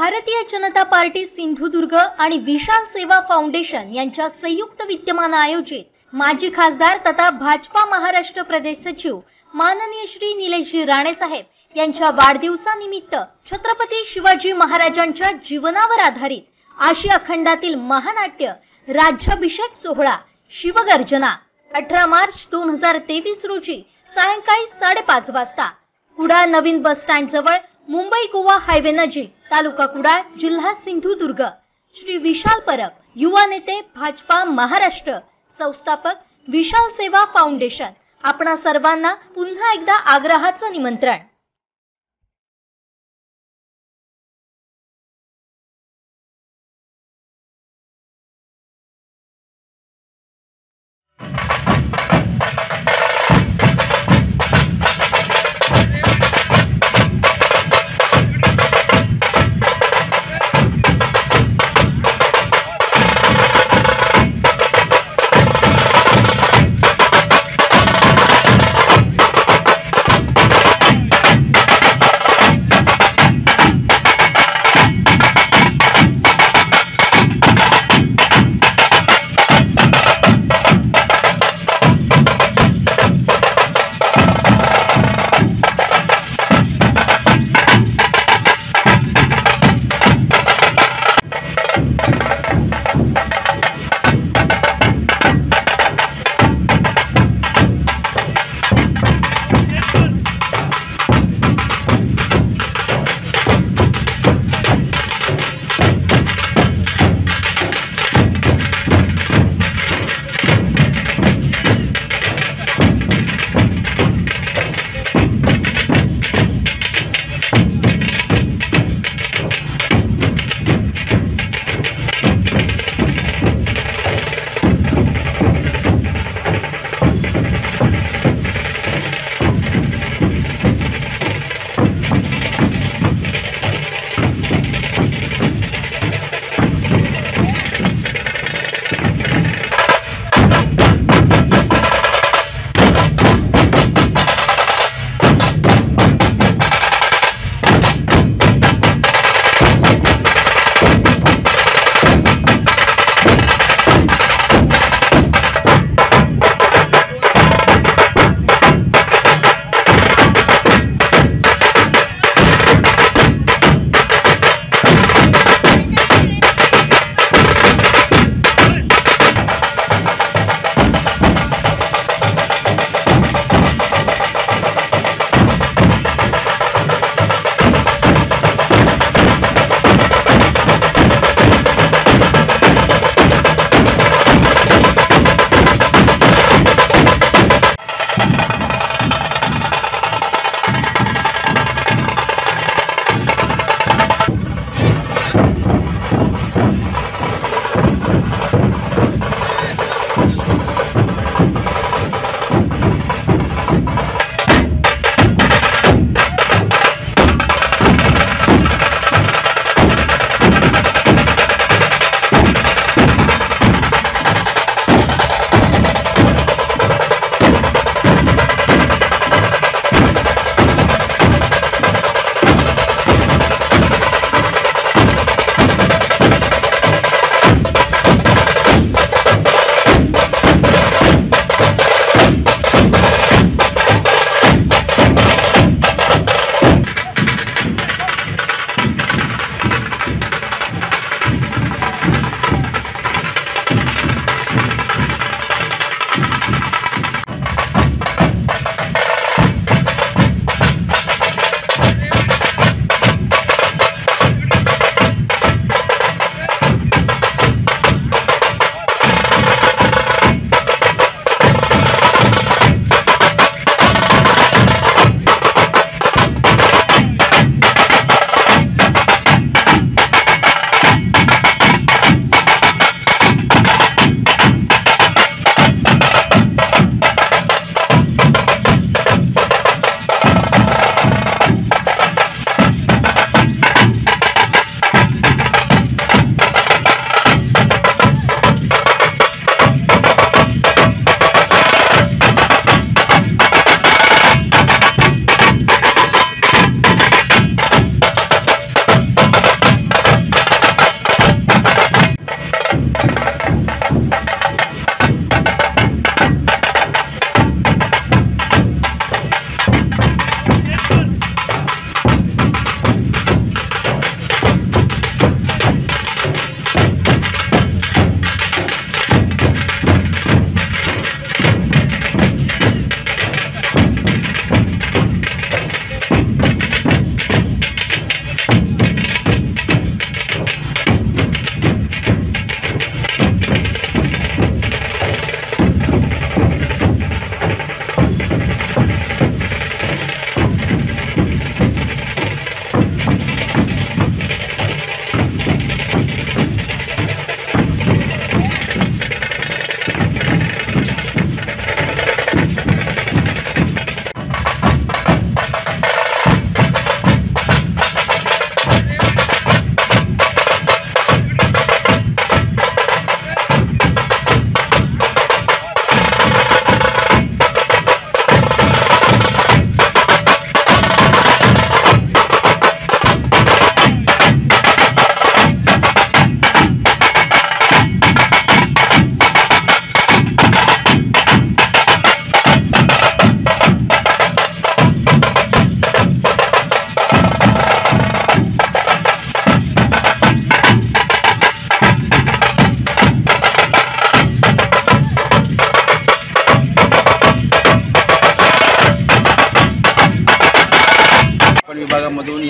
Bharatiya Janata party Sindhudurg आणि विशाल सेवा foundation यांच्या संयुक्त विद्यमाने आयोजित माजी खासदार तथा भाजपा महाराष्ट्र प्रदेश सचिव माननीय श्री निलेशजी राणे साहेब यांच्या वाढदिवसानिमित्त छत्रपती शिवाजी महाराजांच्या जीवनावर आधारित आशिया खंडातील महानाट्य राज्याभिषेक सोहळा शिवगर्जना 18 मार्च 2023 रोजी सायंकाळी 5:30 वाजता कुडाळ नवीन बस स्टँड जवळ मुंबई गोवा हायवे नजीक तालुका कुडाळ जिल्हा सिंधुदुर्ग श्री विशाल परब युवा नेते भाजपा महाराष्ट्र संस्थापक विशाल सेवा फाउंडेशन आपणा सर्वांना पुन्हा एकदा आग्रहाचं निमंत्रण।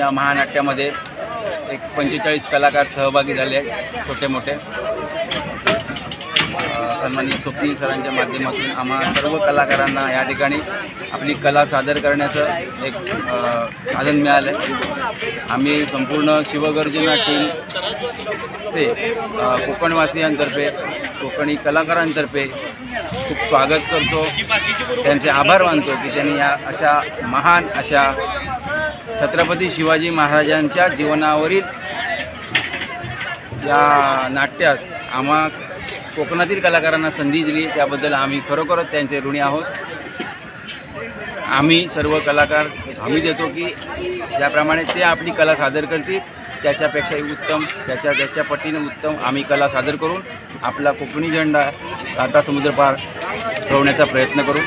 या महानाट्यामध्ये एक 45 कलाकार सहभागी झाले आहेत, छोटे मोठे। सन्माननीय स्वप्नील सरांच्या माध्यमातून आम्हा सर्व कलाकारांना या ठिकाणी आपली कला सादर करण्याचं एक साधन मिळालं आहे। आम्ही संपूर्ण शिवगर्जना टीमचे कोकणवासियांतर्फे, कोकणी कलाकारांतर्फे खूप स्वागत करतो, त्यांचे आभार मानतो की त्यांनी या अशा महान अशा छत्रपती शिवाजी महाराजांच्या जीवनावरील या नाट्यात आम्हा कोकणातील कलाकारांना संधी दिली, त्याबद्दल आम्ही खरोखरच त्यांचे ऋणी आहोत। आम्ही सर्व कलाकार हमी देतो की ज्याप्रमाणे ते आपली कला सादर करतील त्याच्यापेक्षाही उत्तम, त्याच्या पटीने उत्तम आम्ही कला सादर करून आपला कोकणी झेंडा टाटा समुद्र पार ठेवण्याचा प्रयत्न करू।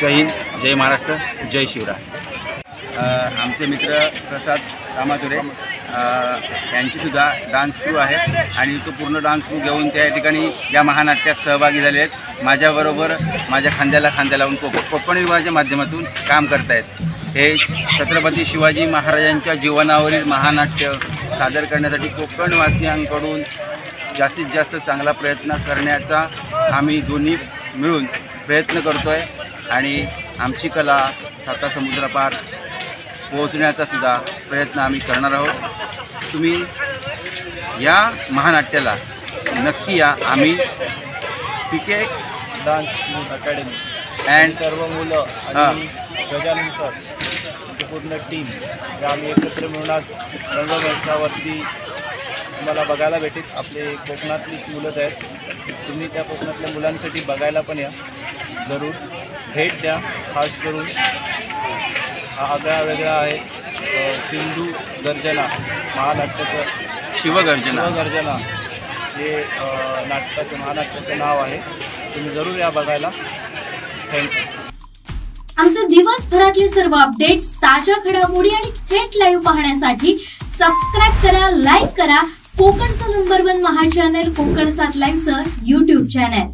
जय हिंद, जय महाराष्ट्र, जय शिवराय। आमचे मित्र प्रसाद कामातुरे यांचीसुद्धा डान्स क्रू आहे आणि तो पूर्ण डान्स क्रू घेऊन त्या ठिकाणी या महानाट्यात सहभागी झाले आहेत। माझ्याबरोबर माझ्या खांद्याला खांद्या लावून कोकण विभागाच्या माध्यमातून काम करतायत। हे छत्रपती शिवाजी महाराजांच्या जीवनावरील महानाट्य सादर करण्यासाठी कोकणवासियांकडून जास्तीत जास्त चांगला प्रयत्न करण्याचा आम्ही दोन्ही मिळून प्रयत्न करतो आहे आणि आमची कला साता समुद्रापार पोहोचण्याचा सुद्धा प्रयत्न आम्ही करणार आहोत। तुम्ही या महानाट्याला नक्की या। आम्ही पीके डान्स अकॅडमी अँड सर्व मुलं आणि गजानन सर पूर्ण टीम आम्ही एकत्र मिळून आज रंगमंचावरती तुम्हाला बघायला भेटेल। आपले कोकणातली मुलंच आहेत, तुम्ही त्या कोकणातल्या मुलांसाठी बघायला पण या, जरूर भेट द्या। खास करून हा आगळा वेगळा आहे सिंधू गर्जना महानाट्याचं शिवगर्जना हे नाटकाचं महानाट्याचं नाव आहे। तुम्ही जरूर या बघायला। थँक्यू। आमचे दिवसभरातले सर्व अपडेट्स, ताज्या घडामोडी आणि थेट लाईव्ह पाहण्यासाठी सबस्क्राइब करा, लाईक करा कोकणचं नंबर 1 महा चॅनल कोकणसाद लाईव्हचं YouTube चॅनल।